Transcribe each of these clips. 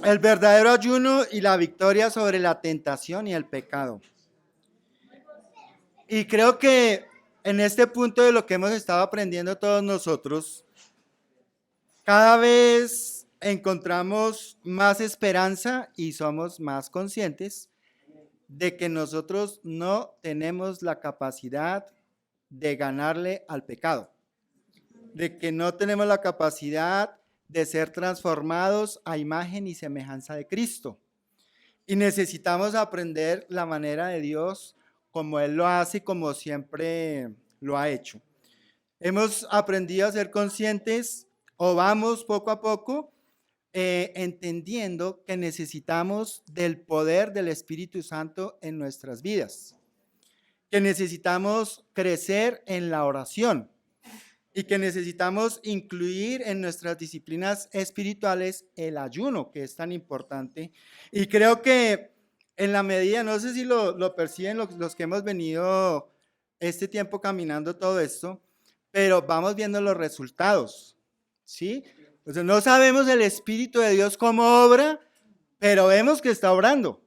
El verdadero ayuno y la victoria sobre la tentación y el pecado. Y creo que en este punto de lo que hemos estado aprendiendo todos nosotros, cada vez encontramos más esperanza y somos más conscientes de que nosotros no tenemos la capacidad de ganarle al pecado, de que no tenemos la capacidad de ser transformados a imagen y semejanza de Cristo. Y necesitamos aprender la manera de Dios como Él lo hace y como siempre lo ha hecho. Hemos aprendido a ser conscientes o vamos poco a poco entendiendo que necesitamos del poder del Espíritu Santo en nuestras vidas, que necesitamos crecer en la oración y que necesitamos incluir en nuestras disciplinas espirituales el ayuno, que es tan importante. Y creo que en la medida, no sé si lo perciben los que hemos venido este tiempo caminando todo esto, pero vamos viendo los resultados, ¿sí? O sea, no sabemos el Espíritu de Dios cómo obra, pero vemos que está obrando,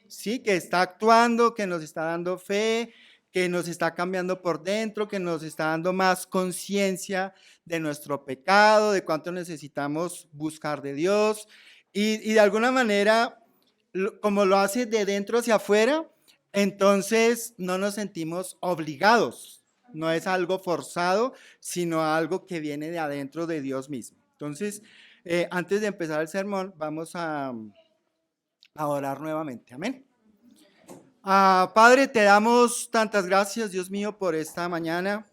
¿sí? Que está actuando, que nos está dando fe, que nos está cambiando por dentro, que nos está dando más conciencia de nuestro pecado, de cuánto necesitamos buscar de Dios. Y de alguna manera, como lo hace de dentro hacia afuera, entonces no nos sentimos obligados. No es algo forzado, sino algo que viene de adentro de Dios mismo. Entonces, antes de empezar el sermón, vamos a orar nuevamente. Amén. Padre, te damos tantas gracias, Dios mío, por esta mañana.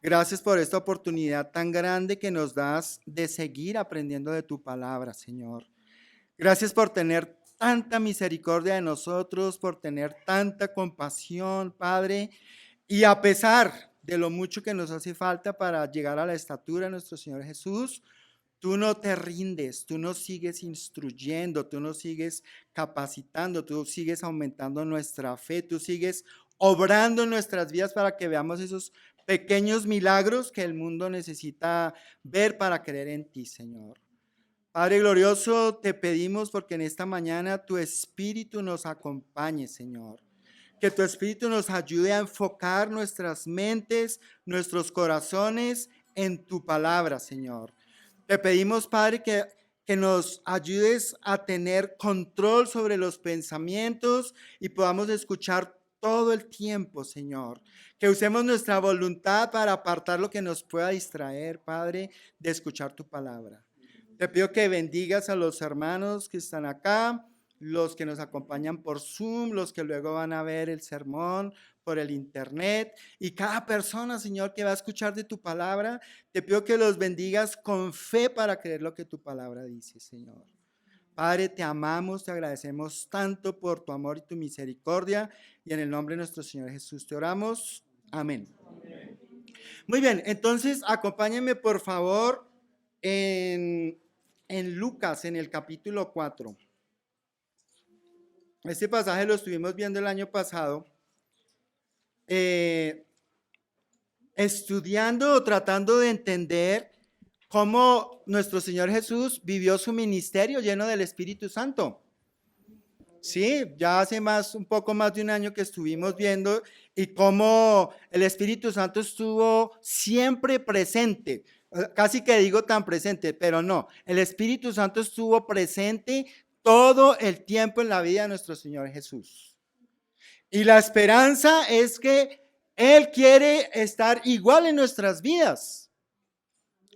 Gracias por esta oportunidad tan grande que nos das de seguir aprendiendo de tu palabra, Señor. Gracias por tener tanta misericordia de nosotros, por tener tanta compasión, Padre. Y a pesar de lo mucho que nos hace falta para llegar a la estatura de nuestro Señor Jesús, tú no te rindes, tú nos sigues instruyendo, tú nos sigues capacitando, tú sigues aumentando nuestra fe, tú sigues obrando en nuestras vidas para que veamos esos pequeños milagros que el mundo necesita ver para creer en ti, Señor. Padre glorioso, te pedimos porque en esta mañana tu Espíritu nos acompañe, Señor. Que tu Espíritu nos ayude a enfocar nuestras mentes, nuestros corazones en tu palabra, Señor. Te pedimos, Padre, que nos ayudes a tener control sobre los pensamientos y podamos escuchar todo el tiempo, Señor. Que usemos nuestra voluntad para apartar lo que nos pueda distraer, Padre, de escuchar tu palabra. Te pido que bendigas a los hermanos que están acá, los que nos acompañan por Zoom, los que luego van a ver el sermón por el internet y cada persona, Señor, que va a escuchar de tu palabra, te pido que los bendigas con fe para creer lo que tu palabra dice, Señor. Padre, te amamos, te agradecemos tanto por tu amor y tu misericordia y en el nombre de nuestro Señor Jesús te oramos. Amén. Muy bien, entonces acompáñenme por favor en Lucas, en el capítulo 4. Este pasaje lo estuvimos viendo el año pasado, estudiando o tratando de entender cómo nuestro Señor Jesús vivió su ministerio lleno del Espíritu Santo. Sí, ya hace un poco más de un año que estuvimos viendo y cómo el Espíritu Santo estuvo siempre presente. Casi que digo tan presente, pero no. El Espíritu Santo estuvo presente todo el tiempo en la vida de nuestro Señor Jesús. Y la esperanza es que Él quiere estar igual en nuestras vidas,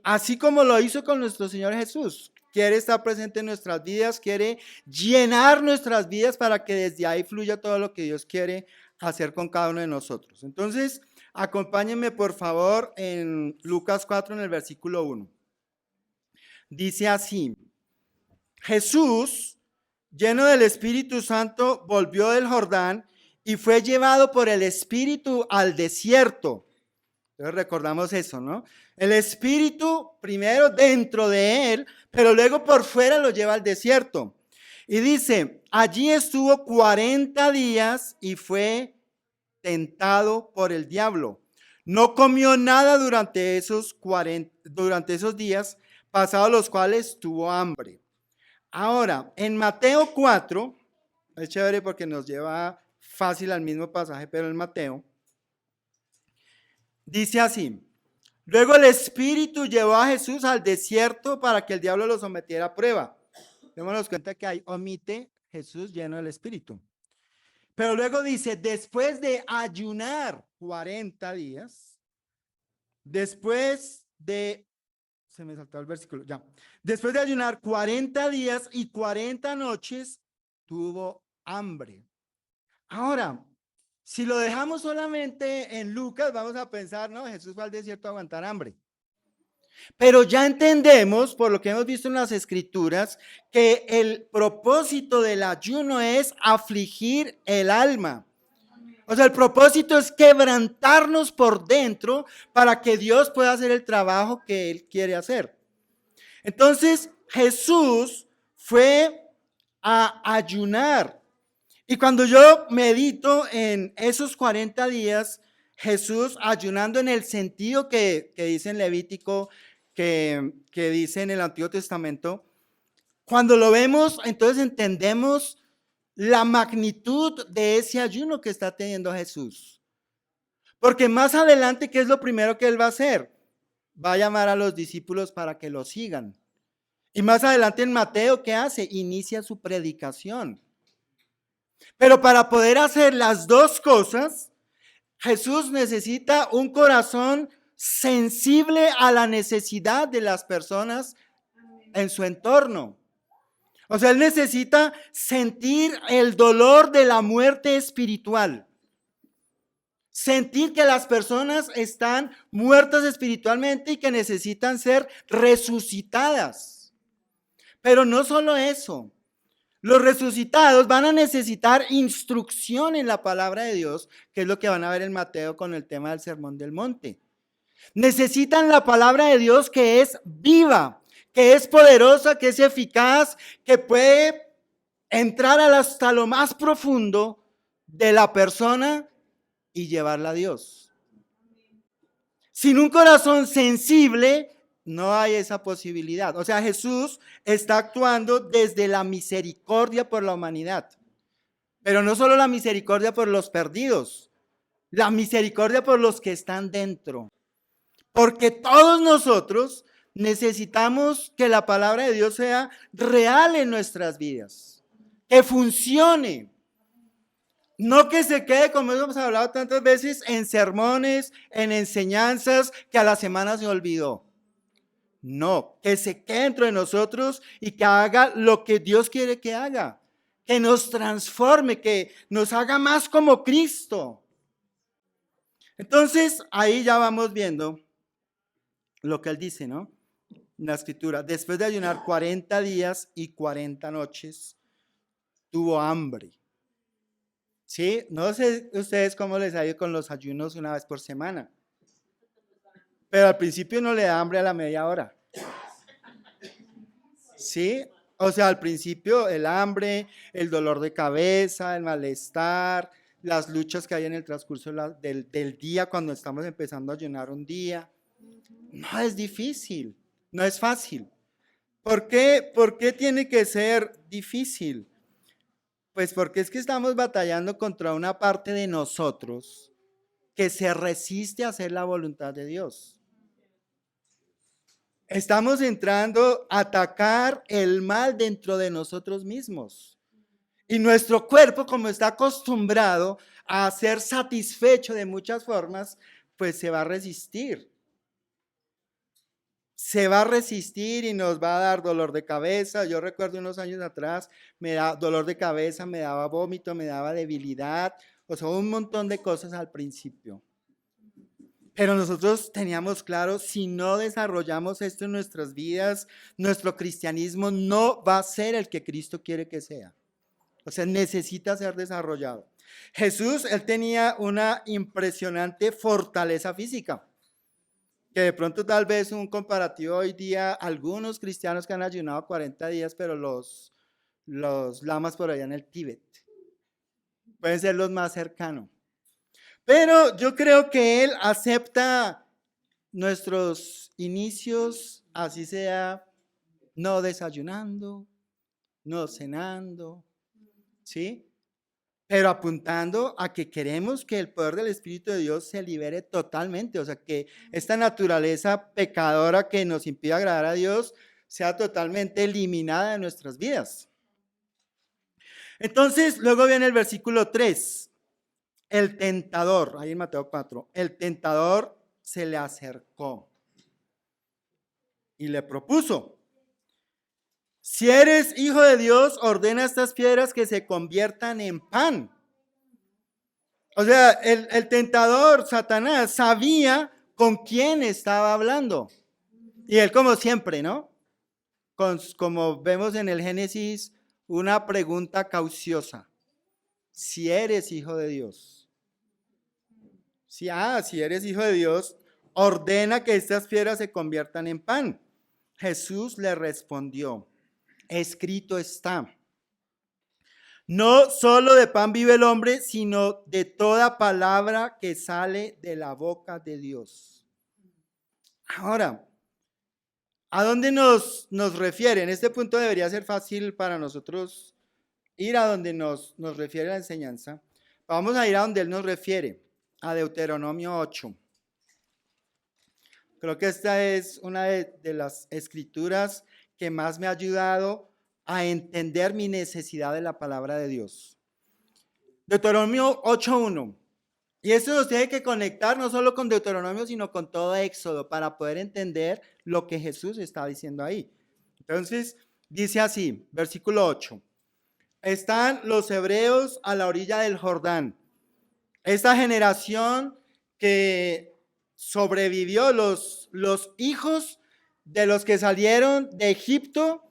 así como lo hizo con nuestro Señor Jesús. Quiere estar presente en nuestras vidas, quiere llenar nuestras vidas para que desde ahí fluya todo lo que Dios quiere hacer con cada uno de nosotros. Entonces, acompáñenme por favor en Lucas 4 en el versículo 1. Dice así: Jesús, lleno del Espíritu Santo, volvió del Jordán y fue llevado por el Espíritu al desierto. Entonces recordamos eso, ¿no? El Espíritu primero dentro de él, pero luego por fuera lo lleva al desierto. Y dice, allí estuvo 40 días y fue tentado por el diablo. No comió nada durante esos días, pasados los cuales tuvo hambre. Ahora, en Mateo 4, es chévere porque nos lleva fácil al mismo pasaje, pero en Mateo, dice así: luego el Espíritu llevó a Jesús al desierto para que el diablo lo sometiera a prueba. Démonos cuenta que ahí omite Jesús lleno del Espíritu. Pero luego dice, después de ayunar 40 días, se me saltó el versículo, ya. Después de ayunar 40 días y 40 noches, tuvo hambre. Ahora, si lo dejamos solamente en Lucas, vamos a pensar, no, Jesús fue al desierto a aguantar hambre. Pero ya entendemos, por lo que hemos visto en las Escrituras, que el propósito del ayuno es afligir el alma. O sea, el propósito es quebrantarnos por dentro para que Dios pueda hacer el trabajo que Él quiere hacer. Entonces, Jesús fue a ayunar. Y cuando yo medito en esos 40 días, Jesús ayunando en el sentido que dice en Levítico, que dice en el Antiguo Testamento, cuando lo vemos, entonces entendemos la magnitud de ese ayuno que está teniendo Jesús. Porque más adelante, ¿qué es lo primero que Él va a hacer? Va a llamar a los discípulos para que lo sigan. Y más adelante en Mateo, ¿qué hace? Inicia su predicación. Pero para poder hacer las dos cosas, Jesús necesita un corazón sensible a la necesidad de las personas en su entorno. O sea, Él necesita sentir el dolor de la muerte espiritual. Sentir que las personas están muertas espiritualmente y que necesitan ser resucitadas. Pero no solo eso. Los resucitados van a necesitar instrucción en la palabra de Dios, que es lo que van a ver en Mateo con el tema del Sermón del Monte. Necesitan la palabra de Dios que es viva, que es poderosa, que es eficaz, que puede entrar hasta lo más profundo de la persona y llevarla a Dios. Sin un corazón sensible, no hay esa posibilidad. O sea, Jesús está actuando desde la misericordia por la humanidad. Pero no solo la misericordia por los perdidos, la misericordia por los que están dentro. Porque todos nosotros necesitamos que la palabra de Dios sea real en nuestras vidas, que funcione. No que se quede, como hemos hablado tantas veces, en sermones, en enseñanzas que a la semana se olvidó. No, que se quede dentro de nosotros y que haga lo que Dios quiere que haga. Que nos transforme, que nos haga más como Cristo. Entonces, ahí ya vamos viendo lo que Él dice, ¿no? En la Escritura. Después de ayunar 40 días y 40 noches, tuvo hambre. ¿Sí? No sé ustedes cómo les ha ido con los ayunos una vez por semana. Pero al principio no le da hambre a la media hora. ¿Sí? O sea, al principio el hambre, el dolor de cabeza, el malestar, las luchas que hay en el transcurso del día cuando estamos empezando a ayunar un día. No es difícil, no es fácil. ¿Por qué? ¿Por qué tiene que ser difícil? Pues porque es que estamos batallando contra una parte de nosotros que se resiste a hacer la voluntad de Dios. Estamos entrando a atacar el mal dentro de nosotros mismos. Y nuestro cuerpo, como está acostumbrado a ser satisfecho de muchas formas, pues se va a resistir. Se va a resistir y nos va a dar dolor de cabeza. Yo recuerdo unos años atrás, me daba dolor de cabeza, me daba vómito, me daba debilidad, o sea, un montón de cosas al principio. Pero nosotros teníamos claro, si no desarrollamos esto en nuestras vidas, nuestro cristianismo no va a ser el que Cristo quiere que sea. O sea, necesita ser desarrollado. Jesús, Él tenía una impresionante fortaleza física, que de pronto tal vez un comparativo hoy día, algunos cristianos que han ayunado 40 días, pero los lamas por allá en el Tíbet, pueden ser los más cercanos. Pero yo creo que Él acepta nuestros inicios, así sea, no desayunando, no cenando, ¿sí? Pero apuntando a que queremos que el poder del Espíritu de Dios se libere totalmente, o sea, que esta naturaleza pecadora que nos impide agradar a Dios sea totalmente eliminada de nuestras vidas. Entonces, luego viene el versículo 3, el tentador, ahí en Mateo 4, el tentador se le acercó y le propuso: si eres hijo de Dios, ordena a estas piedras que se conviertan en pan. O sea, el tentador, Satanás, sabía con quién estaba hablando. Y él, como siempre, ¿no? Como vemos en el Génesis, una pregunta cauciosa. Si eres hijo de Dios. Si eres hijo de Dios, ordena que estas piedras se conviertan en pan. Jesús le respondió: escrito está. No solo de pan vive el hombre, sino de toda palabra que sale de la boca de Dios. Ahora, ¿a dónde nos refiere? En este punto debería ser fácil para nosotros ir a donde nos refiere la enseñanza. Vamos a ir a donde él nos refiere, a Deuteronomio 8. Creo que esta es una de las escrituras que más me ha ayudado a entender mi necesidad de la palabra de Dios. Deuteronomio 8:1. Y eso nos tiene que conectar no solo con Deuteronomio, sino con todo Éxodo, para poder entender lo que Jesús está diciendo ahí. Entonces, dice así, versículo 8. Están los hebreos a la orilla del Jordán. Esta generación que sobrevivió, los hijos de los que salieron de Egipto,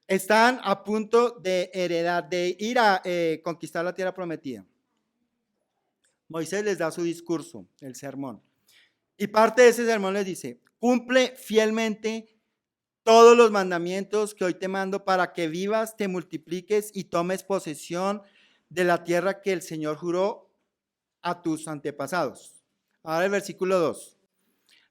están a punto de heredar, de ir a conquistar la tierra prometida. Moisés les da su discurso, el sermón. Y parte de ese sermón les dice: cumple fielmente todos los mandamientos que hoy te mando para que vivas, te multipliques y tomes posesión de la tierra que el Señor juró a tus antepasados. Ahora el versículo 2.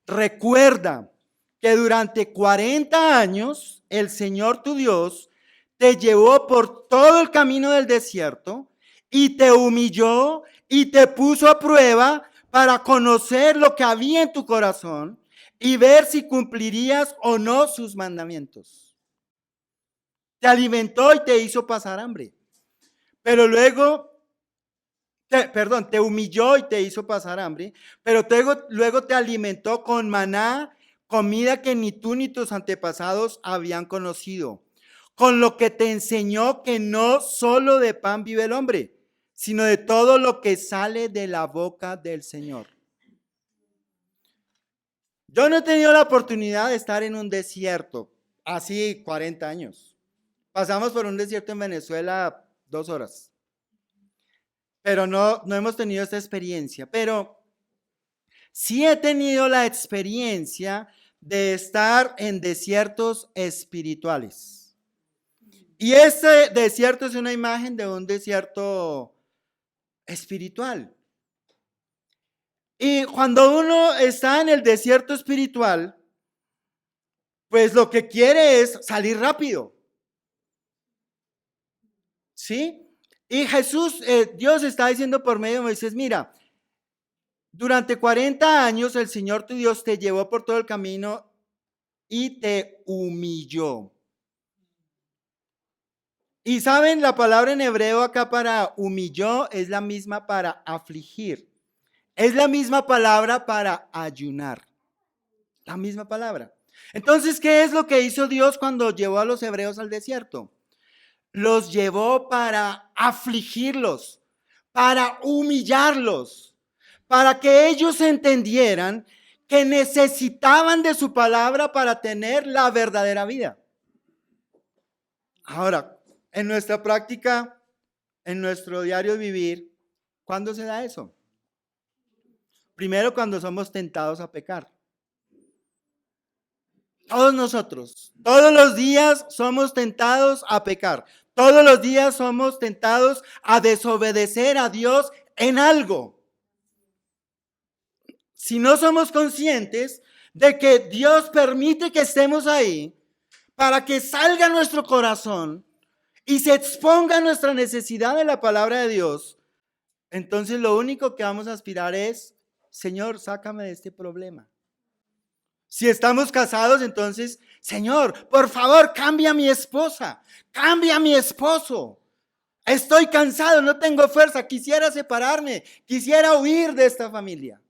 Recuerda que durante 40 años el Señor tu Dios te llevó por todo el camino del desierto y te humilló y te puso a prueba para conocer lo que había en tu corazón y ver si cumplirías o no sus mandamientos. Te alimentó y te hizo pasar hambre, pero luego, te humilló y te hizo pasar hambre, pero luego te alimentó con maná, comida que ni tú ni tus antepasados habían conocido, con lo que te enseñó que no solo de pan vive el hombre, sino de todo lo que sale de la boca del Señor. Yo no he tenido la oportunidad de estar en un desierto, así 40 años. Pasamos por un desierto en Venezuela 2 horas. Pero no hemos tenido esta experiencia. Pero sí he tenido la experiencia de estar en desiertos espirituales. Y este desierto es una imagen de un desierto espiritual. Y cuando uno está en el desierto espiritual, pues lo que quiere es salir rápido. ¿Sí? Y Jesús, Dios está diciendo por medio de Moisés: mira, durante 40 años el Señor tu Dios te llevó por todo el camino y te humilló. Y saben, la palabra en hebreo acá para humilló es la misma para afligir. Es la misma palabra para ayunar. La misma palabra. Entonces, ¿qué es lo que hizo Dios cuando llevó a los hebreos al desierto? Los llevó para afligirlos, para humillarlos, para que ellos entendieran que necesitaban de su palabra para tener la verdadera vida. Ahora, en nuestra práctica, en nuestro diario vivir, ¿cuándo se da eso? Primero, cuando somos tentados a pecar. Todos nosotros, todos los días somos tentados a pecar. Todos los días somos tentados a desobedecer a Dios en algo. Si no somos conscientes de que Dios permite que estemos ahí para que salga nuestro corazón y se exponga nuestra necesidad de la palabra de Dios, entonces lo único que vamos a aspirar es, Señor, sácame de este problema. Si estamos casados, entonces, Señor, por favor, cambia a mi esposa, cambia a mi esposo. Estoy cansado, no tengo fuerza, quisiera separarme, quisiera huir de esta familia.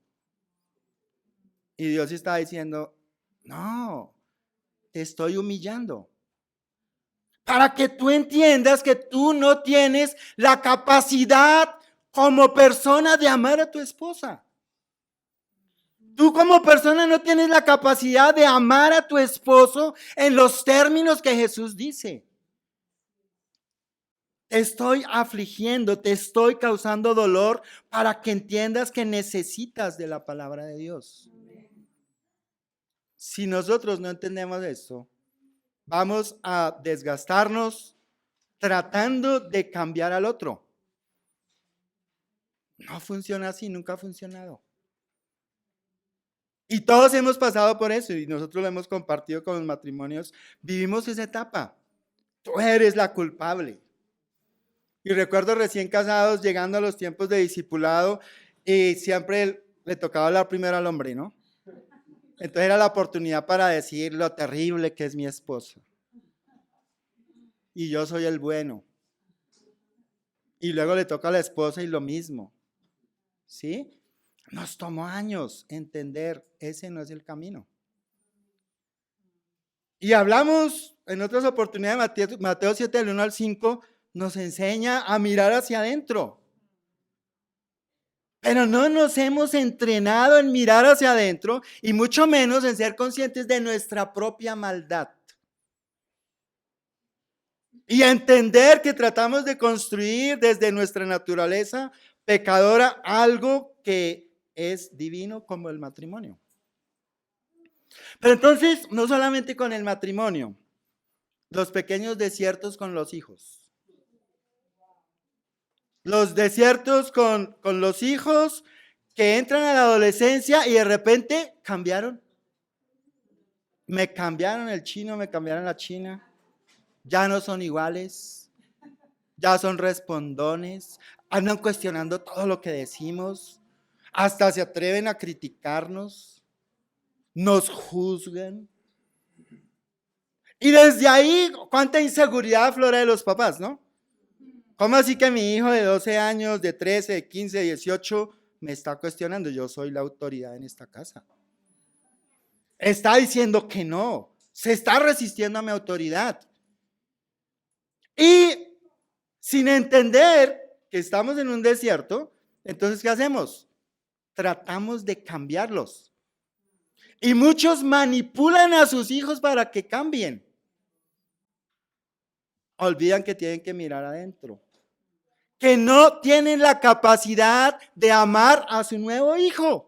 Y Dios está diciendo, no, te estoy humillando. Para que tú entiendas que tú no tienes la capacidad como persona de amar a tu esposa. Tú como persona no tienes la capacidad de amar a tu esposo en los términos que Jesús dice. Te estoy afligiendo, te estoy causando dolor para que entiendas que necesitas de la palabra de Dios. Si nosotros no entendemos esto, vamos a desgastarnos tratando de cambiar al otro. No funciona así, nunca ha funcionado. Y todos hemos pasado por eso y nosotros lo hemos compartido con los matrimonios. Vivimos esa etapa. Tú eres la culpable. Y recuerdo recién casados llegando a los tiempos de discipulado y siempre le tocaba hablar primero al hombre, ¿no? Entonces era la oportunidad para decir lo terrible que es mi esposo. Y yo soy el bueno. Y luego le toca a la esposa y lo mismo. ¿Sí? Nos tomó años entender, ese no es el camino. Y hablamos en otras oportunidades, Mateo 7, del 1 al 5, nos enseña a mirar hacia adentro. Pero no nos hemos entrenado en mirar hacia adentro y mucho menos en ser conscientes de nuestra propia maldad. Y entender que tratamos de construir desde nuestra naturaleza pecadora algo que es divino como el matrimonio. Pero entonces, no solamente con el matrimonio, los pequeños desiertos con los hijos. Los desiertos con los hijos que entran a la adolescencia y de repente cambiaron. Me cambiaron el chino, me cambiaron la china. Ya no son iguales. Ya son respondones. Andan cuestionando todo lo que decimos. Hasta se atreven a criticarnos. Nos juzgan. Y desde ahí, cuánta inseguridad aflora de los papás, ¿no? ¿Cómo así que mi hijo de 12 años, de 13, de 15, de 18 me está cuestionando? Yo soy la autoridad en esta casa. Está diciendo que no, se está resistiendo a mi autoridad. Y sin entender que estamos en un desierto, entonces ¿qué hacemos? Tratamos de cambiarlos. Y muchos manipulan a sus hijos para que cambien. Olvidan que tienen que mirar adentro. Que no tienen la capacidad de amar a su nuevo hijo.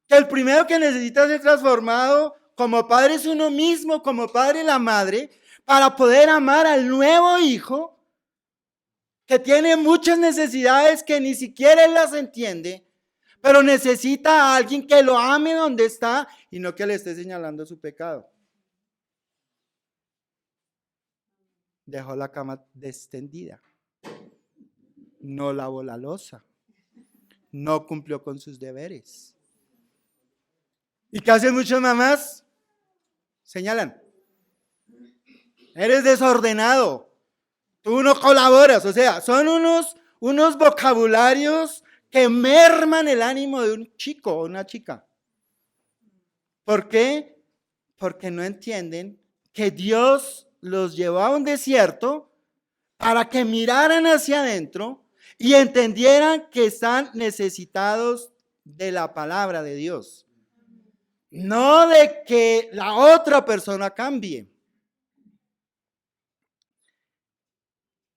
Que el primero que necesita ser transformado como padre es uno mismo, como padre la madre, para poder amar al nuevo hijo que tiene muchas necesidades que ni siquiera él las entiende, pero necesita a alguien que lo ame donde está y no que le esté señalando su pecado. Dejó la cama extendida, no lavó la loza, no cumplió con sus deberes. ¿Y qué hacen muchas mamás? Señalan, eres desordenado, tú no colaboras, o sea, son unos vocabularios que merman el ánimo de un chico o una chica. ¿Por qué? Porque no entienden que Dios los llevó a un desierto para que miraran hacia adentro y entendieran que están necesitados de la palabra de Dios. No de que la otra persona cambie.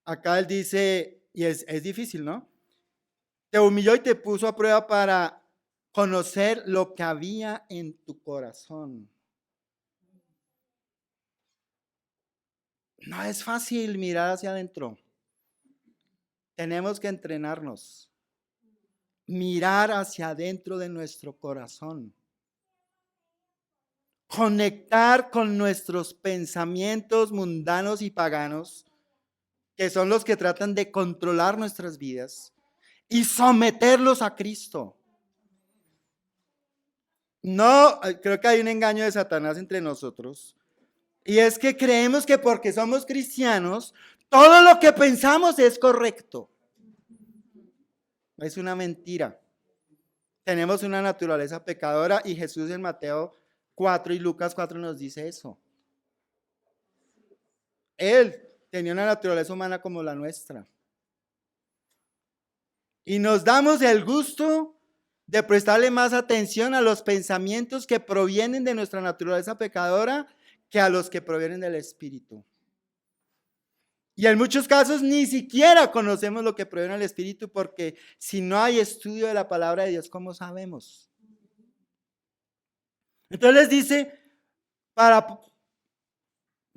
Acá él dice, y es difícil, ¿no? Te humilló y te puso a prueba para conocer lo que había en tu corazón. No es fácil mirar hacia adentro. Tenemos que entrenarnos. Mirar hacia adentro de nuestro corazón. conectar con nuestros pensamientos mundanos y paganos, que son los que tratan de controlar nuestras vidas, y someterlos a Cristo. No, creo que hay un engaño de Satanás entre nosotros, y es que creemos que porque somos cristianos, todo lo que pensamos es correcto. Es una mentira. Tenemos una naturaleza pecadora y Jesús en Mateo 4 y Lucas 4 nos dice eso. Él tenía una naturaleza humana como la nuestra. Y nos damos el gusto de prestarle más atención a los pensamientos que provienen de nuestra naturaleza pecadora que a los que provienen del Espíritu. Y en muchos casos ni siquiera conocemos lo que proviene del Espíritu, porque si no hay estudio de la palabra de Dios, ¿cómo sabemos? Entonces les dice,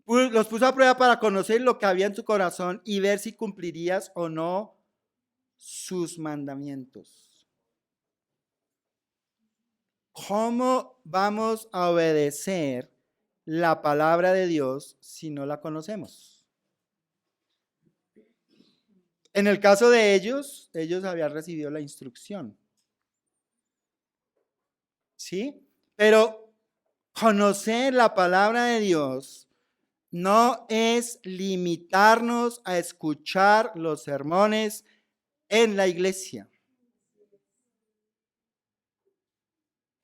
los puso a prueba para conocer lo que había en su corazón y ver si cumplirías o no sus mandamientos. ¿Cómo vamos a obedecer la palabra de Dios si no la conocemos? En el caso de ellos habían recibido la instrucción. ¿Sí? Pero conocer la palabra de Dios no es limitarnos a escuchar los sermones en la iglesia.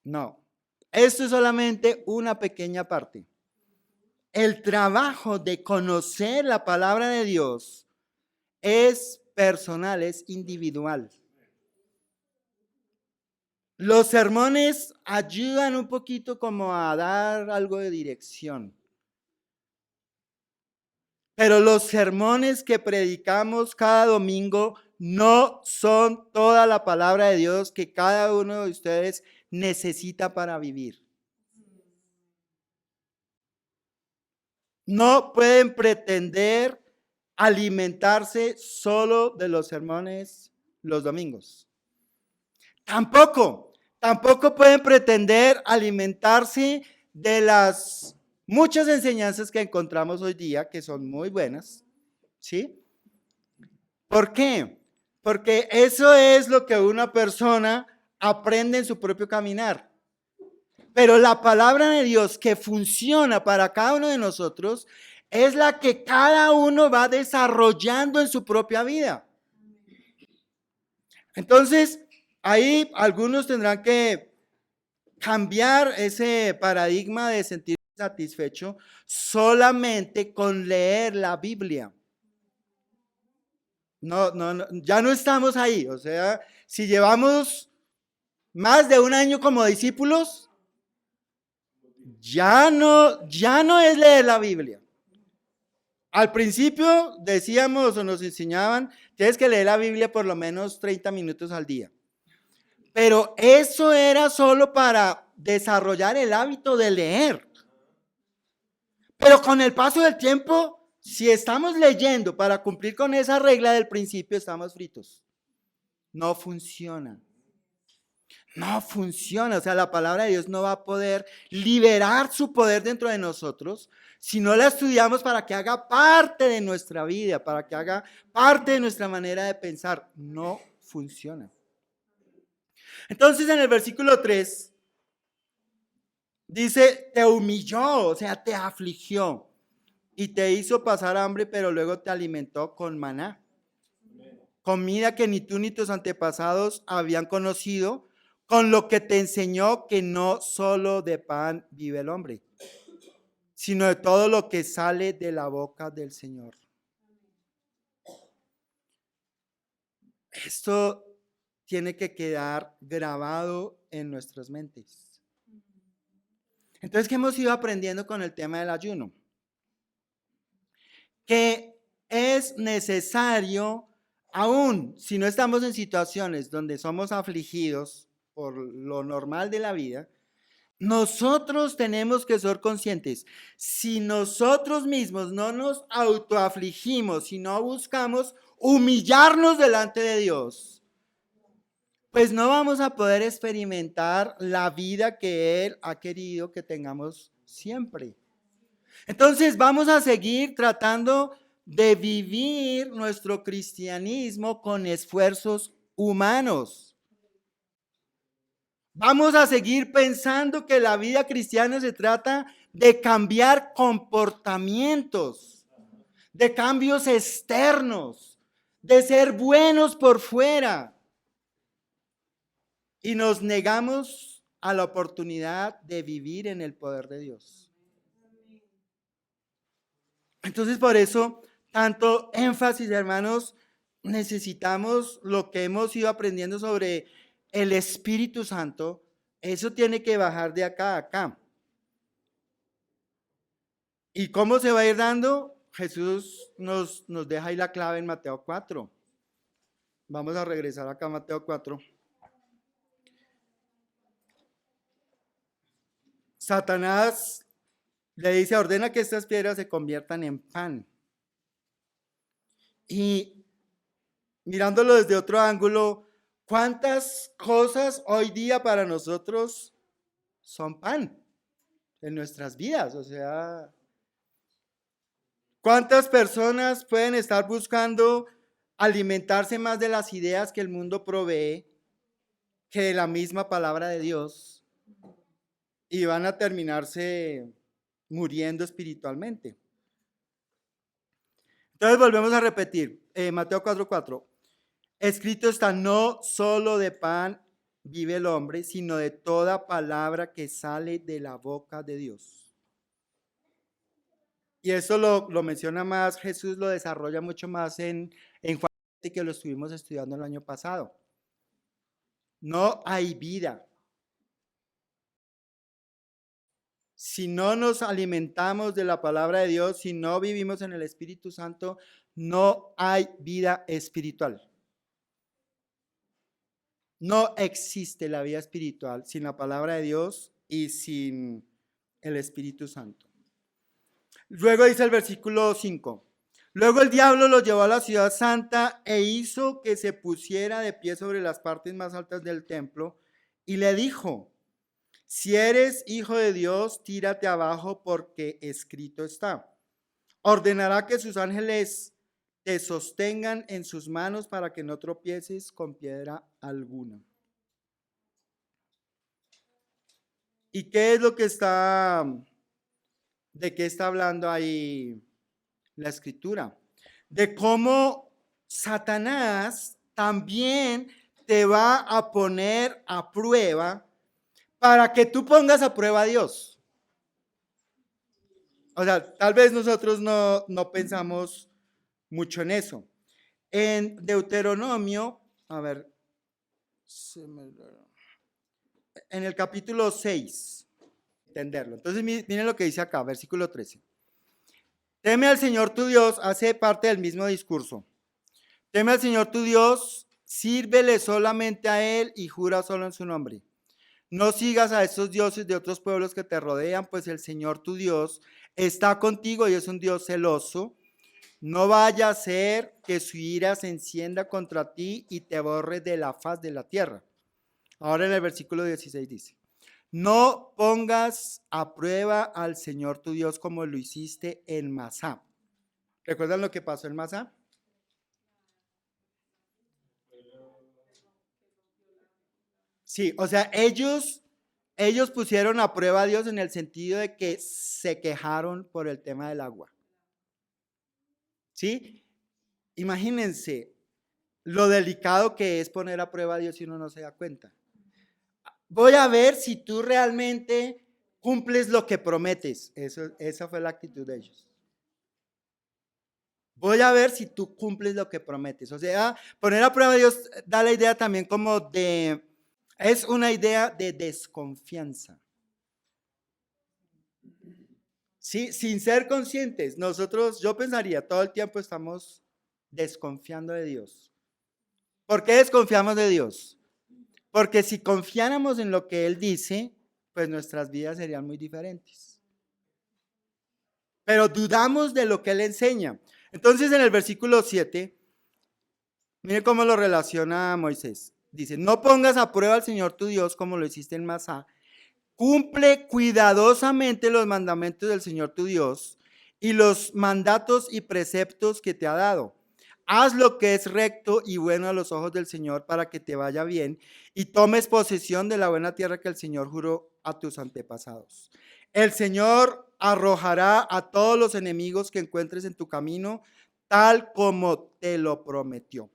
No, esto es solamente una pequeña parte. El trabajo de conocer la palabra de Dios es personal, es individual. Los sermones ayudan un poquito como a dar algo de dirección. Pero los sermones que predicamos cada domingo no son toda la palabra de Dios que cada uno de ustedes necesita para vivir. No pueden pretender alimentarse solo de los sermones los domingos. Tampoco pueden pretender alimentarse de las muchas enseñanzas que encontramos hoy día, que son muy buenas, ¿sí? ¿Por qué? Porque eso es lo que una persona aprende en su propio caminar. Pero la palabra de Dios que funciona para cada uno de nosotros es la que cada uno va desarrollando en su propia vida. Entonces, ahí algunos tendrán que cambiar ese paradigma de sentirse satisfecho solamente con leer la Biblia. No, ya no estamos ahí. O sea, si llevamos más de un año como discípulos, ya no es leer la Biblia. Al principio decíamos o nos enseñaban, tienes que leer la Biblia por lo menos 30 minutos al día. Pero eso era solo para desarrollar el hábito de leer. Pero con el paso del tiempo, si estamos leyendo para cumplir con esa regla del principio, estamos fritos. No funciona. No funciona. O sea, la palabra de Dios no va a poder liberar su poder dentro de nosotros si no la estudiamos para que haga parte de nuestra vida, para que haga parte de nuestra manera de pensar. No funciona. Entonces, en el versículo 3, dice, te humilló, o sea, te afligió y te hizo pasar hambre, pero luego te alimentó con maná. Comida que ni tú ni tus antepasados habían conocido, con lo que te enseñó que no solo de pan vive el hombre, sino de todo lo que sale de la boca del Señor. Esto tiene que quedar grabado en nuestras mentes. Entonces, ¿qué hemos ido aprendiendo con el tema del ayuno? Que es necesario, aún si no estamos en situaciones donde somos afligidos por lo normal de la vida, nosotros tenemos que ser conscientes. Si nosotros mismos no nos autoafligimos, si no buscamos humillarnos delante de Dios, pues no vamos a poder experimentar la vida que Él ha querido que tengamos siempre. Entonces vamos a seguir tratando de vivir nuestro cristianismo con esfuerzos humanos. Vamos a seguir pensando que la vida cristiana se trata de cambiar comportamientos, de cambios externos, de ser buenos por fuera. Y nos negamos a la oportunidad de vivir en el poder de Dios. Entonces, por eso, tanto énfasis, hermanos, necesitamos lo que hemos ido aprendiendo sobre el Espíritu Santo. Eso tiene que bajar de acá a acá. ¿Y cómo se va a ir dando? Jesús nos deja ahí la clave en Mateo 4. Vamos a regresar acá a Mateo 4. Satanás le dice, ordena que estas piedras se conviertan en pan. Y mirándolo desde otro ángulo, ¿cuántas cosas hoy día para nosotros son pan en nuestras vidas? O sea, ¿cuántas personas pueden estar buscando alimentarse más de las ideas que el mundo provee que de la misma palabra de Dios? Y van a terminarse muriendo espiritualmente. Entonces volvemos a repetir, Mateo 4:4. Escrito está, no solo de pan vive el hombre, sino de toda palabra que sale de la boca de Dios. Y eso lo menciona más, Jesús lo desarrolla mucho más en Juan, que lo estuvimos estudiando el año pasado. No hay vida. Si no nos alimentamos de la palabra de Dios, si no vivimos en el Espíritu Santo, no hay vida espiritual. No existe la vida espiritual sin la palabra de Dios y sin el Espíritu Santo. Luego dice el versículo 5. Luego el diablo lo llevó a la ciudad santa e hizo que se pusiera de pie sobre las partes más altas del templo y le dijo, si eres hijo de Dios, tírate abajo porque escrito está. Ordenará que sus ángeles te sostengan en sus manos para que no tropieces con piedra alguna. ¿Y qué es lo que de qué está hablando ahí la escritura? De cómo Satanás también te va a poner a prueba para que tú pongas a prueba a Dios. O sea, tal vez nosotros no pensamos mucho en eso. En Deuteronomio, a ver, en el capítulo 6, entenderlo. Entonces, miren lo que dice acá, versículo 13. Teme al Señor tu Dios, hace parte del mismo discurso. Teme al Señor tu Dios, sírvele solamente a Él y jura solo en su nombre. No sigas a estos dioses de otros pueblos que te rodean, pues el Señor tu Dios está contigo y es un Dios celoso. No vaya a ser que su ira se encienda contra ti y te borre de la faz de la tierra. Ahora en el versículo 16 dice, no pongas a prueba al Señor tu Dios como lo hiciste en Masá. ¿Recuerdan lo que pasó en Masá? Sí, o sea, ellos pusieron a prueba a Dios en el sentido de que se quejaron por el tema del agua. ¿Sí? Imagínense lo delicado que es poner a prueba a Dios si uno no se da cuenta. Voy a ver si tú realmente cumples lo que prometes. Esa fue la actitud de ellos. Voy a ver si tú cumples lo que prometes. O sea, poner a prueba a Dios da la idea también como es una idea de desconfianza. Sí, sin ser conscientes, yo pensaría, todo el tiempo estamos desconfiando de Dios. ¿Por qué desconfiamos de Dios? Porque si confiáramos en lo que Él dice, pues nuestras vidas serían muy diferentes. Pero dudamos de lo que Él enseña. Entonces en el versículo 7, mire cómo lo relaciona Moisés. Dice, no pongas a prueba al Señor tu Dios como lo hiciste en Masá. Cumple cuidadosamente los mandamientos del Señor tu Dios y los mandatos y preceptos que te ha dado. Haz lo que es recto y bueno a los ojos del Señor para que te vaya bien y tomes posesión de la buena tierra que el Señor juró a tus antepasados. El Señor arrojará a todos los enemigos que encuentres en tu camino, tal como te lo prometió.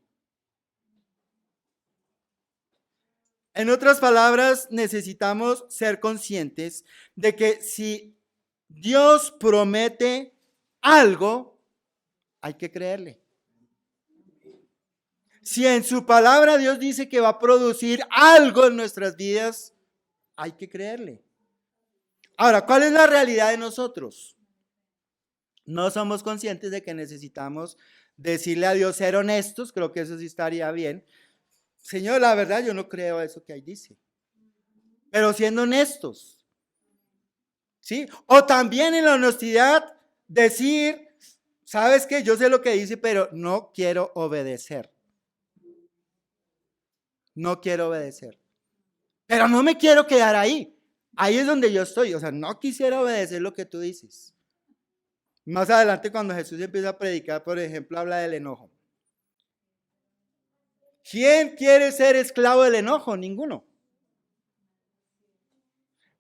En otras palabras, necesitamos ser conscientes de que si Dios promete algo, hay que creerle. Si en su palabra Dios dice que va a producir algo en nuestras vidas, hay que creerle. Ahora, ¿cuál es la realidad de nosotros? No somos conscientes de que necesitamos decirle a Dios, ser honestos, creo que eso sí estaría bien. Señor, la verdad yo no creo eso que ahí dice. Pero siendo honestos, ¿sí? O también en la honestidad decir, sabes que yo sé lo que dice, pero no quiero obedecer. No quiero obedecer. Pero no me quiero quedar ahí. Ahí es donde yo estoy. O sea, no quisiera obedecer lo que tú dices. Más adelante cuando Jesús empieza a predicar, por ejemplo, habla del enojo. ¿Quién quiere ser esclavo del enojo? Ninguno.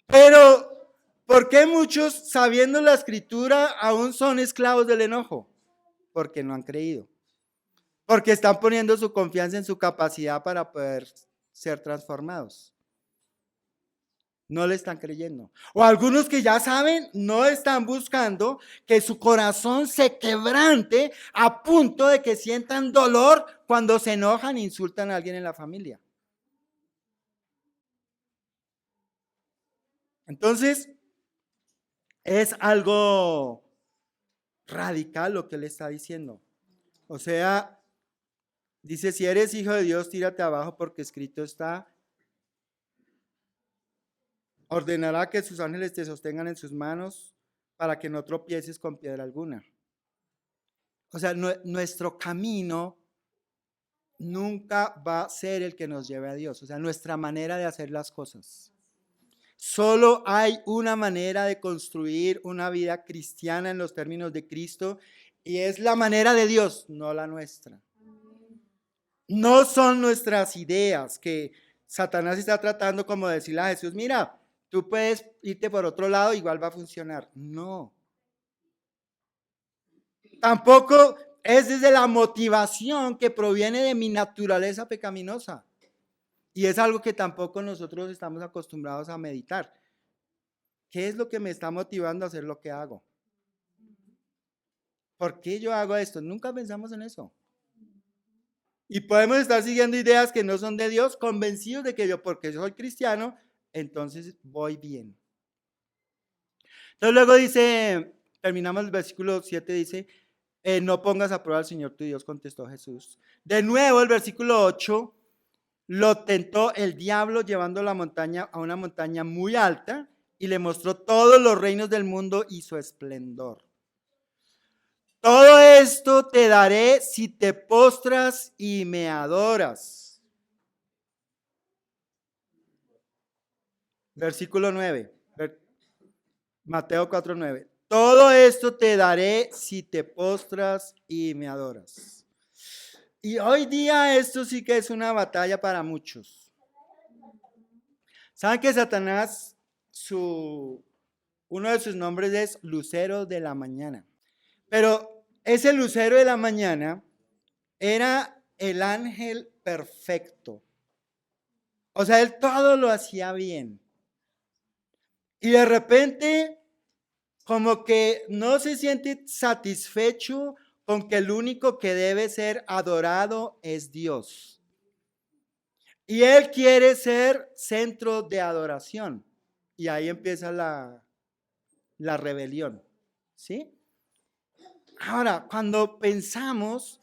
Pero, ¿por qué muchos, sabiendo la escritura, aún son esclavos del enojo? Porque no han creído. Porque están poniendo su confianza en su capacidad para poder ser transformados. No le están creyendo. O algunos que ya saben, no están buscando que su corazón se quebrante a punto de que sientan dolor cuando se enojan e insultan a alguien en la familia. Entonces, es algo radical lo que él está diciendo. O sea, dice, si eres hijo de Dios, tírate abajo porque escrito está, ordenará que sus ángeles te sostengan en sus manos para que no tropieces con piedra alguna. O sea, nuestro camino nunca va a ser el que nos lleve a Dios. O sea, nuestra manera de hacer las cosas. Solo hay una manera de construir una vida cristiana en los términos de Cristo y es la manera de Dios, no la nuestra. No son nuestras ideas que Satanás está tratando como de decirle a Jesús, mira, tú puedes irte por otro lado, igual va a funcionar. No. Tampoco es desde la motivación que proviene de mi naturaleza pecaminosa. Y es algo que tampoco nosotros estamos acostumbrados a meditar. ¿Qué es lo que me está motivando a hacer lo que hago? ¿Por qué yo hago esto? Nunca pensamos en eso. Y podemos estar siguiendo ideas que no son de Dios, convencidos de que yo, porque soy cristiano, entonces voy bien. Entonces luego dice, terminamos el versículo 7, dice, no pongas a prueba al Señor tu Dios, contestó Jesús. De nuevo el versículo 8, lo tentó el diablo llevando la montaña a una montaña muy alta y le mostró todos los reinos del mundo y su esplendor. Todo esto te daré si te postras y me adoras. Versículo 9, Mateo 4:9. Todo esto te daré si te postras y me adoras. Y hoy día esto sí que es una batalla para muchos. ¿Saben que Satanás, uno de sus nombres es Lucero de la Mañana? Pero ese lucero de la mañana era el ángel perfecto. O sea, él todo lo hacía bien. Y de repente, como que no se siente satisfecho con que el único que debe ser adorado es Dios. Y él quiere ser centro de adoración. Y ahí empieza la rebelión. ¿Sí? Ahora, cuando pensamos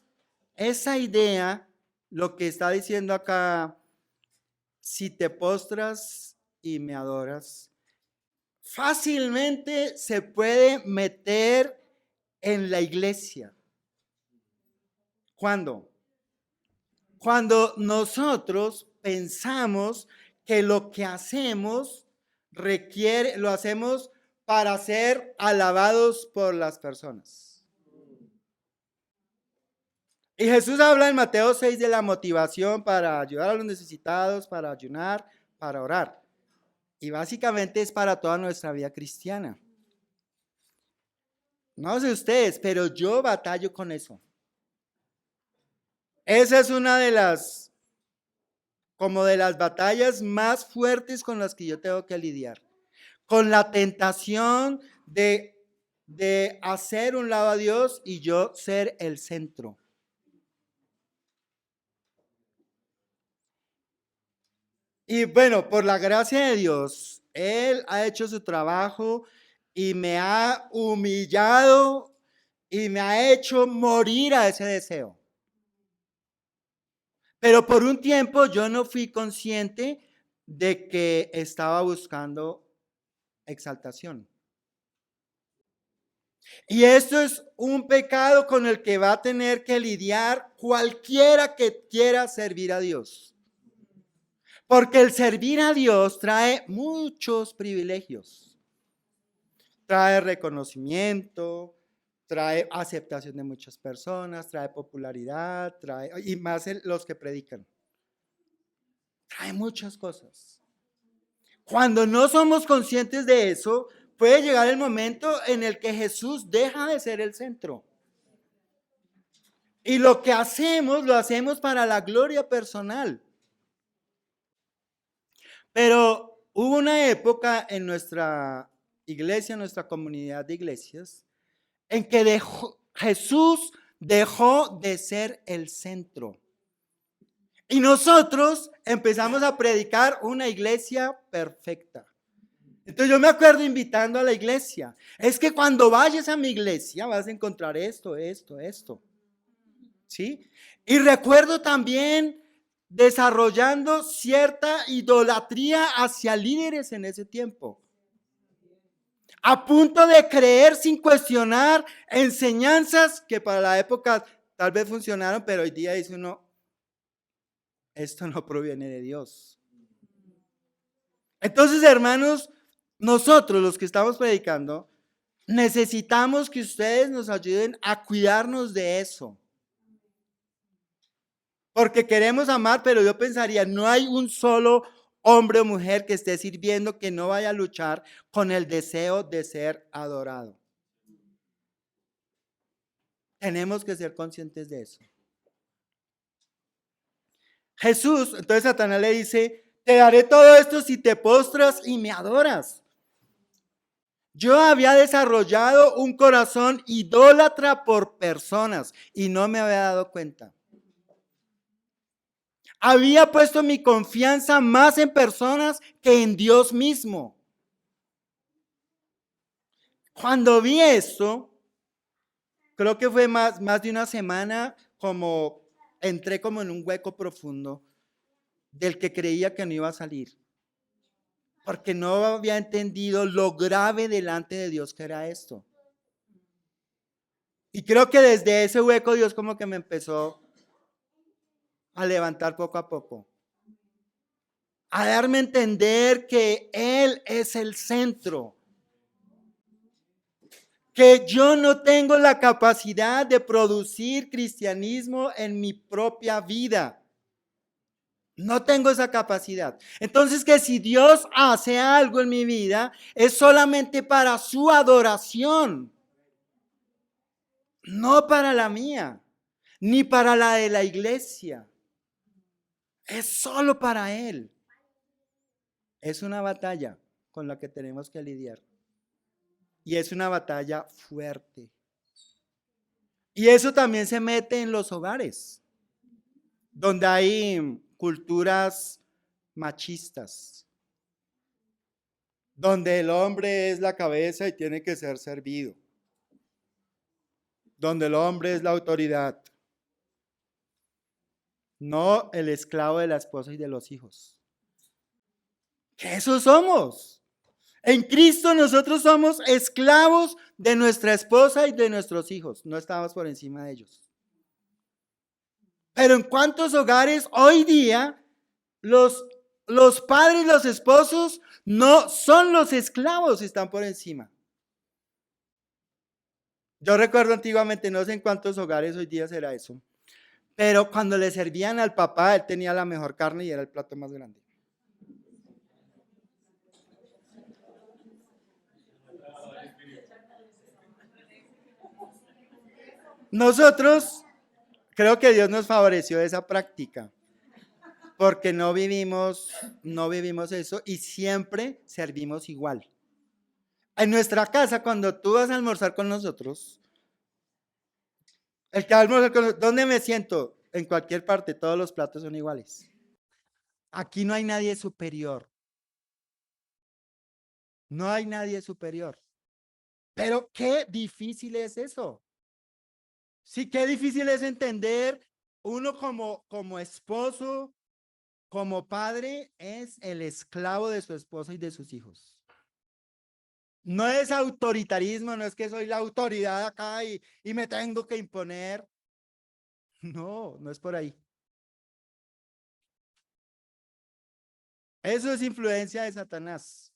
esa idea, lo que está diciendo acá, si te postras y me adoras, fácilmente se puede meter en la iglesia. ¿Cuándo? Cuando nosotros pensamos que lo que hacemos lo hacemos para ser alabados por las personas. Y Jesús habla en Mateo 6 de la motivación para ayudar a los necesitados, para ayunar, para orar. Y básicamente es para toda nuestra vida cristiana. No sé ustedes, pero yo batallo con eso. Esa es una de las batallas más fuertes con las que yo tengo que lidiar. Con la tentación de hacer un lado a Dios y yo ser el centro. Y bueno, por la gracia de Dios, Él ha hecho su trabajo y me ha humillado y me ha hecho morir a ese deseo. Pero por un tiempo yo no fui consciente de que estaba buscando exaltación. Y esto es un pecado con el que va a tener que lidiar cualquiera que quiera servir a Dios. Porque el servir a Dios trae muchos privilegios. Trae reconocimiento, trae aceptación de muchas personas, trae popularidad, y más los que predican. Trae muchas cosas. Cuando no somos conscientes de eso, puede llegar el momento en el que Jesús deja de ser el centro. Y lo que hacemos, lo hacemos para la gloria personal. Pero hubo una época en nuestra iglesia, en nuestra comunidad de iglesias, en que Jesús dejó de ser el centro. Y nosotros empezamos a predicar una iglesia perfecta. Entonces yo me acuerdo invitando a la iglesia. Es que cuando vayas a mi iglesia vas a encontrar esto. ¿Sí? Y recuerdo también desarrollando cierta idolatría hacia líderes en ese tiempo. A punto de creer sin cuestionar enseñanzas que para la época tal vez funcionaron, pero hoy día dice uno, esto no proviene de Dios. Entonces, hermanos, nosotros los que estamos predicando, necesitamos que ustedes nos ayuden a cuidarnos de eso. Porque queremos amar, pero yo pensaría, no hay un solo hombre o mujer que esté sirviendo que no vaya a luchar con el deseo de ser adorado. Tenemos que ser conscientes de eso. Jesús, entonces Satanás le dice, te daré todo esto si te postras y me adoras. Yo había desarrollado un corazón idólatra por personas y no me había dado cuenta. Había puesto mi confianza más en personas que en Dios mismo. Cuando vi esto, creo que fue más de una semana, entré como en un hueco profundo del que creía que no iba a salir. Porque no había entendido lo grave delante de Dios que era esto. Y creo que desde ese hueco Dios como que me empezó a levantar poco a poco. A darme a entender que Él es el centro. Que yo no tengo la capacidad de producir cristianismo en mi propia vida. No tengo esa capacidad. Entonces, que si Dios hace algo en mi vida, es solamente para su adoración. No para la mía, ni para la de la iglesia. Es solo para Él. Es una batalla con la que tenemos que lidiar. Y es una batalla fuerte. Y eso también se mete en los hogares, donde hay culturas machistas, donde el hombre es la cabeza y tiene que ser servido, donde el hombre es la autoridad, no el esclavo de la esposa y de los hijos. ¿Qué eso somos? En Cristo nosotros somos esclavos de nuestra esposa y de nuestros hijos, no estamos por encima de ellos. Pero ¿en cuántos hogares hoy día los Los padres, los esposos, no son los esclavos, están por encima. Yo recuerdo antiguamente, no sé en cuántos hogares hoy día será eso, pero cuando le servían al papá, él tenía la mejor carne y era el plato más grande. Nosotros, creo que Dios nos favoreció esa práctica, porque no vivimos eso y siempre servimos igual. En nuestra casa, cuando tú vas a almorzar con nosotros, el que va a almorzar con nosotros, ¿dónde me siento? En cualquier parte, todos los platos son iguales. Aquí no hay nadie superior. No hay nadie superior. Pero qué difícil es eso. Sí, qué difícil es entender uno como esposo, como padre, es el esclavo de su esposa y de sus hijos. No es autoritarismo, no es que soy la autoridad acá y me tengo que imponer. No, no es por ahí. Eso es influencia de Satanás,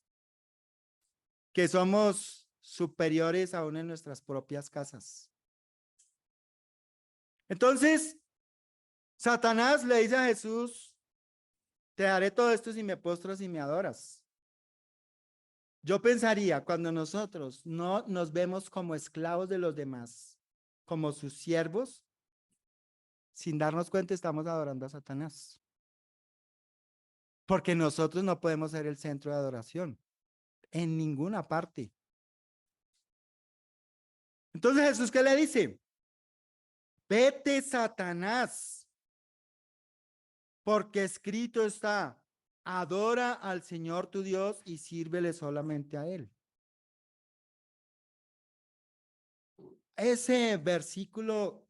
que somos superiores aún en nuestras propias casas. Entonces, Satanás le dice a Jesús, te daré todo esto si me postras y me adoras. Yo pensaría, cuando nosotros no nos vemos como esclavos de los demás, como sus siervos, sin darnos cuenta estamos adorando a Satanás. Porque nosotros no podemos ser el centro de adoración en ninguna parte. Entonces Jesús, ¿qué le dice? Vete, Satanás, porque escrito está, adora al Señor tu Dios y sírvele solamente a Él. Ese versículo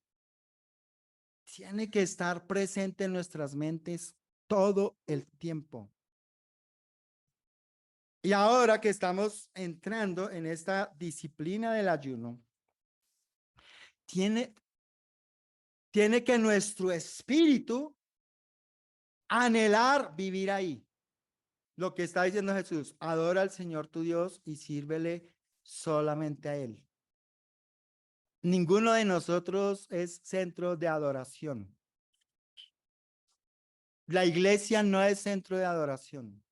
tiene que estar presente en nuestras mentes todo el tiempo. Y ahora que estamos entrando en esta disciplina del ayuno, tiene, tiene que nuestro espíritu anhelar vivir ahí. Lo que está diciendo Jesús, adora al Señor tu Dios y sírvele solamente a Él. Ninguno de nosotros es centro de adoración. La iglesia no es centro de adoración.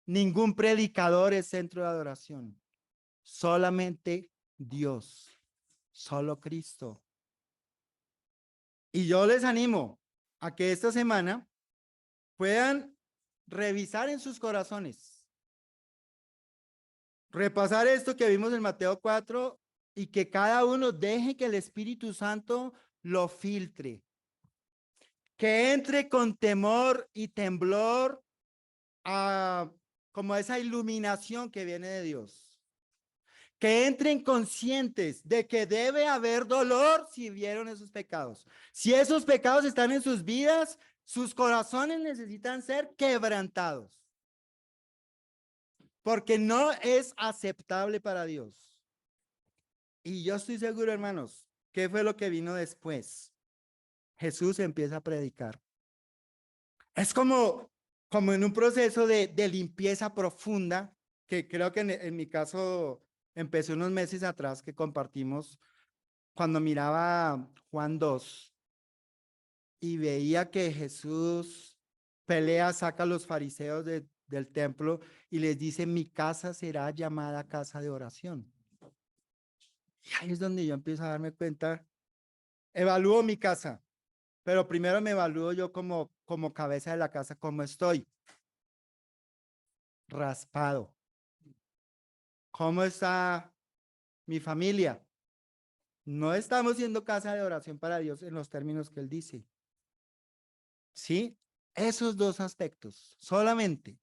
Ningún predicador es centro de adoración. Solamente Dios, solo Cristo. Y yo les animo a que esta semana puedan revisar en sus corazones, repasar esto que vimos en Mateo 4 y que cada uno deje que el Espíritu Santo lo filtre, que entre con temor y temblor a como esa iluminación que viene de Dios. Que entren conscientes de que debe haber dolor si vieron esos pecados. Si esos pecados están en sus vidas, sus corazones necesitan ser quebrantados. Porque no es aceptable para Dios. Y yo estoy seguro, hermanos, ¿qué fue lo que vino después? Jesús empieza a predicar. Es como en un proceso de limpieza profunda, que creo que en mi caso empecé unos meses atrás que compartimos cuando miraba Juan 2 y veía que Jesús pelea, saca a los fariseos del templo y les dice, mi casa será llamada casa de oración. Y ahí es donde yo empiezo a darme cuenta, evalúo mi casa, pero primero me evalúo yo como cabeza de la casa, cómo estoy, raspado. ¿Cómo está mi familia? No estamos siendo casa de oración para Dios en los términos que Él dice. ¿Sí? Esos dos aspectos, solamente.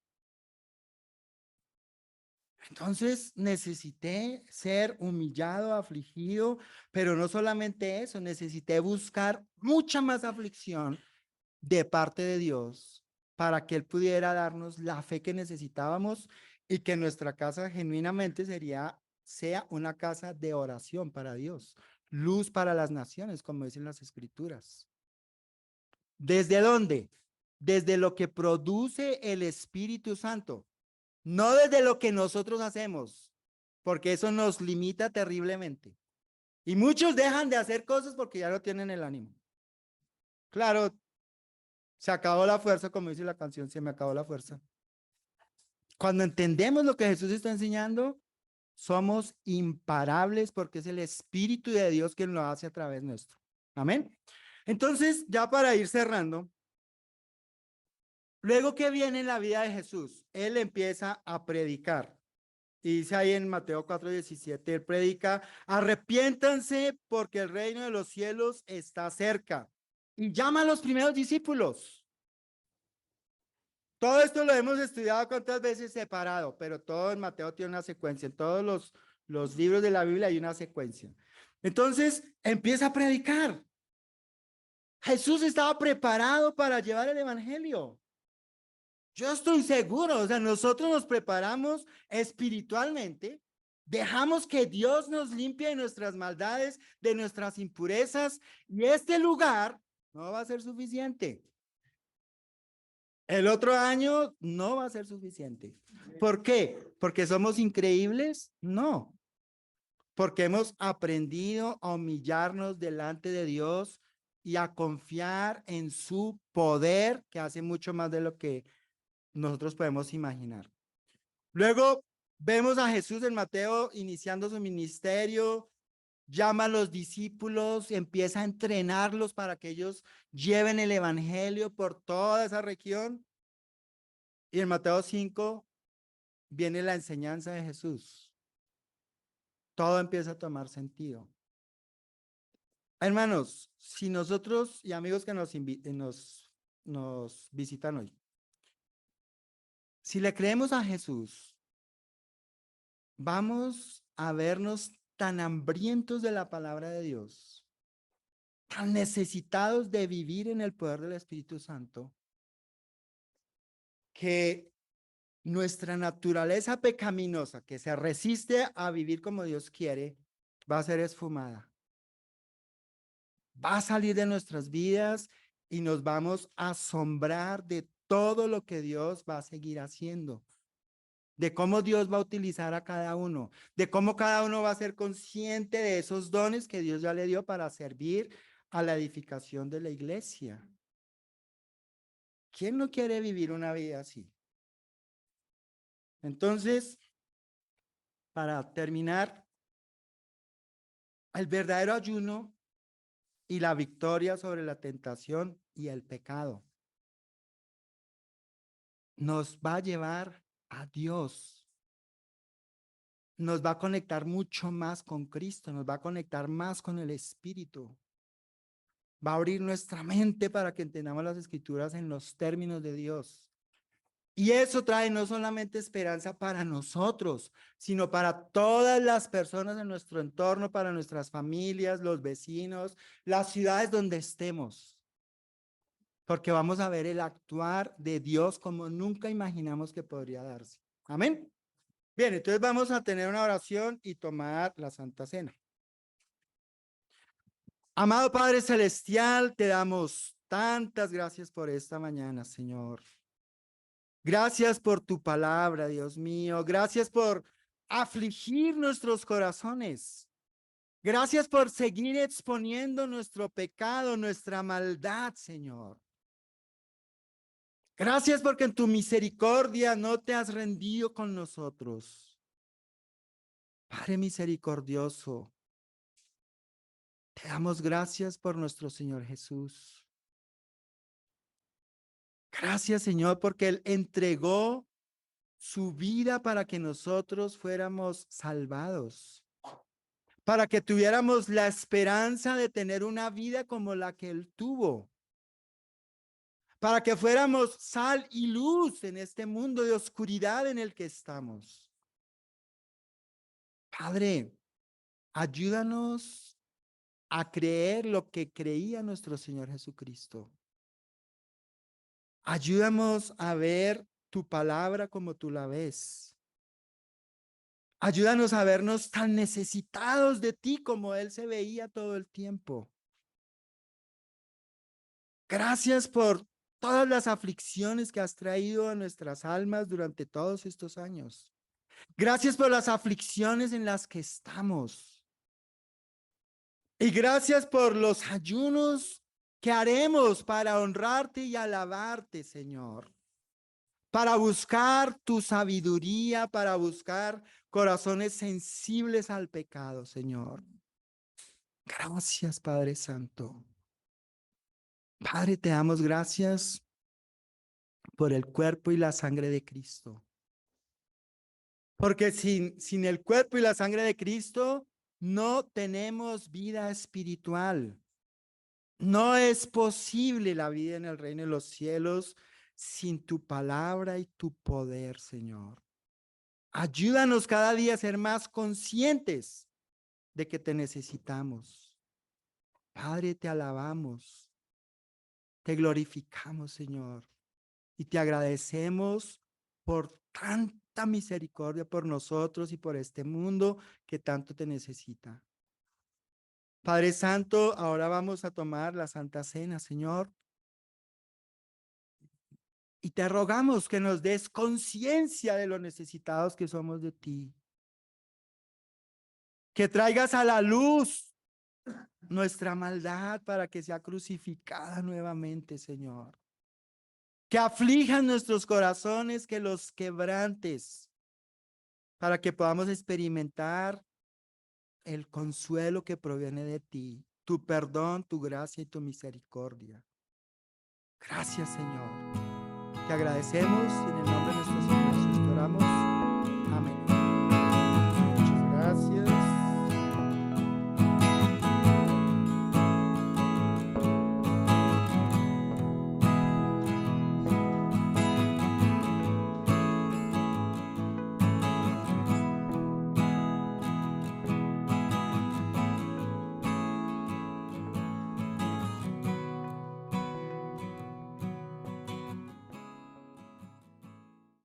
Entonces necesité ser humillado, afligido, pero no solamente eso, necesité buscar mucha más aflicción de parte de Dios para que Él pudiera darnos la fe que necesitábamos y que nuestra casa genuinamente sea una casa de oración para Dios, luz para las naciones, como dicen las escrituras. ¿Desde dónde? desde lo que produce el Espíritu Santo, no desde lo que nosotros hacemos, porque eso nos limita terriblemente. Y muchos dejan de hacer cosas porque ya no tienen el ánimo. Claro, se acabó la fuerza, como dice la canción, se me acabó la fuerza. Cuando entendemos lo que Jesús está enseñando, somos imparables porque es el Espíritu de Dios quien lo hace a través nuestro. Amén. Entonces, ya para ir cerrando, luego que viene en la vida de Jesús, él empieza a predicar. Y dice ahí en Mateo 4:17, él predica, arrepiéntanse porque el reino de los cielos está cerca. Y llama a los primeros discípulos. Todo esto lo hemos estudiado cuántas veces separado, pero todo en Mateo tiene una secuencia. En todos los libros de la Biblia hay una secuencia. Entonces empieza a predicar. Jesús estaba preparado para llevar el evangelio. Yo estoy seguro, o sea, nosotros nos preparamos espiritualmente, dejamos que Dios nos limpie de nuestras maldades, de nuestras impurezas, y este lugar no va a ser suficiente. El otro año no va a ser suficiente. ¿Por qué? ¿Porque somos increíbles? No. Porque hemos aprendido a humillarnos delante de Dios y a confiar en su poder, que hace mucho más de lo que nosotros podemos imaginar. Luego vemos a Jesús en Mateo iniciando su ministerio, llama a los discípulos, empieza a entrenarlos para que ellos lleven el evangelio por toda esa región. Y en Mateo 5 viene la enseñanza de Jesús. Todo empieza a tomar sentido. Hermanos, si nosotros y amigos que nos visitan hoy, si le creemos a Jesús, vamos a vernos tan hambrientos de la palabra de Dios, tan necesitados de vivir en el poder del Espíritu Santo, que nuestra naturaleza pecaminosa, que se resiste a vivir como Dios quiere, va a ser esfumada. Va a salir de nuestras vidas y nos vamos a asombrar de todo lo que Dios va a seguir haciendo, de cómo Dios va a utilizar a cada uno, de cómo cada uno va a ser consciente de esos dones que Dios ya le dio para servir a la edificación de la iglesia. ¿Quién no quiere vivir una vida así? Entonces, para terminar, el verdadero ayuno y la victoria sobre la tentación y el pecado nos va a llevar a Dios. Nos va a conectar mucho más con Cristo, nos va a conectar más con el Espíritu. Va a abrir nuestra mente para que entendamos las Escrituras en los términos de Dios. Y eso trae no solamente esperanza para nosotros, sino para todas las personas en nuestro entorno, para nuestras familias, los vecinos, las ciudades donde estemos. Porque vamos a ver el actuar de Dios como nunca imaginamos que podría darse. Amén. Bien, entonces vamos a tener una oración y tomar la Santa Cena. Amado Padre Celestial, te damos tantas gracias por esta mañana, Señor. Gracias por tu palabra, Dios mío. Gracias por afligir nuestros corazones. Gracias por seguir exponiendo nuestro pecado, nuestra maldad, Señor. Gracias porque en tu misericordia no te has rendido con nosotros. Padre misericordioso, te damos gracias por nuestro Señor Jesús. Gracias, Señor, porque Él entregó su vida para que nosotros fuéramos salvados, para que tuviéramos la esperanza de tener una vida como la que Él tuvo, para que fuéramos sal y luz en este mundo de oscuridad en el que estamos. Padre, ayúdanos a creer lo que creía nuestro Señor Jesucristo. Ayúdanos a ver tu palabra como tú la ves. Ayúdanos a vernos tan necesitados de ti como Él se veía todo el tiempo. Gracias por todas las aflicciones que has traído a nuestras almas durante todos estos años. Gracias por las aflicciones en las que estamos. Y gracias por los ayunos que haremos para honrarte y alabarte, Señor. Para buscar tu sabiduría, para buscar corazones sensibles al pecado, Señor. Gracias, Padre Santo. Padre, te damos gracias por el cuerpo y la sangre de Cristo. Porque sin el cuerpo y la sangre de Cristo, no tenemos vida espiritual. No es posible la vida en el reino de los cielos sin tu palabra y tu poder, Señor. Ayúdanos cada día a ser más conscientes de que te necesitamos. Padre, te alabamos, te glorificamos, Señor, y te agradecemos por tanta misericordia por nosotros y por este mundo que tanto te necesita. Padre Santo, ahora vamos a tomar la Santa Cena, Señor. Y te rogamos que nos des conciencia de lo necesitados que somos de ti. Que traigas a la luz nuestra maldad para que sea crucificada nuevamente, Señor. Que aflijan nuestros corazones, que los quebrantes, para que podamos experimentar el consuelo que proviene de ti, tu perdón, tu gracia y tu misericordia. Gracias, Señor. Te agradecemos y en el nombre de nuestro Señor Jesús te oramos.